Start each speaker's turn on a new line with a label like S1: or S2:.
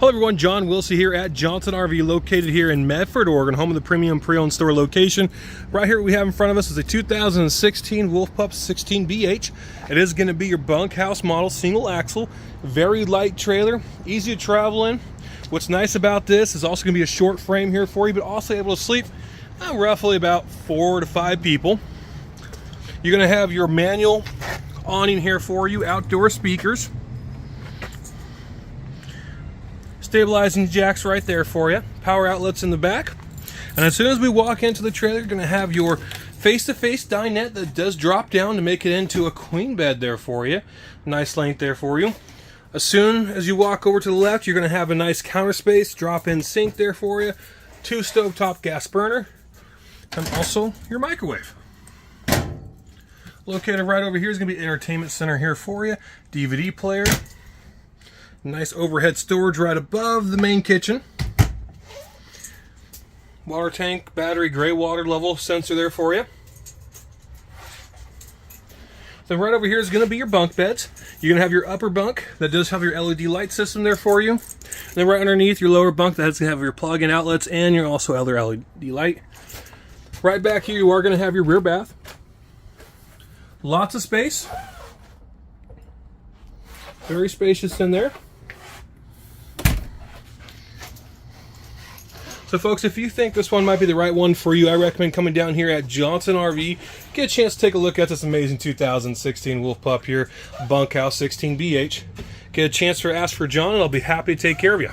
S1: Hello everyone, John Wilsie here at Johnson RV, located here in Medford, Oregon, home of the premium pre-owned store location. Right here what we have in front of us is a 2016 Wolf Pup 16BH. It is going to be your bunkhouse model, single axle, very light trailer, easy to travel in. What's nice about this is also going to be a short frame here for you, but also able to sleep roughly about 4 to 5 people. You're going to have your manual awning here for you, outdoor speakers. Stabilizing jacks right there for you, power outlets in the back, and as soon as we walk into the trailer, you're going to have your face-to-face dinette that does drop down to make it into a queen bed there for you. Nice length there for you. As soon as you walk over to the left, you're going to have a nice counter space, drop-in sink there for you, 2 stovetop gas burner, and also your microwave. Located right over here is going to be an entertainment center here for you, DVD player. Nice overhead storage right above the main kitchen. Water tank, battery, gray water level sensor there for you. Then right over here is going to be your bunk beds. You're going to have your upper bunk that does have your LED light system there for you. And then right underneath your lower bunk that's going to have your plug-in outlets and your also other LED light. Right back here you are going to have your rear bath. Lots of space. Very spacious in there. So folks, if you think this one might be the right one for you, I recommend coming down here at Johnson RV. Get a chance to take a look at this amazing 2016 Wolf Pup here, Bunkhouse 16BH. Get a chance to ask for John, and I'll be happy to take care of you.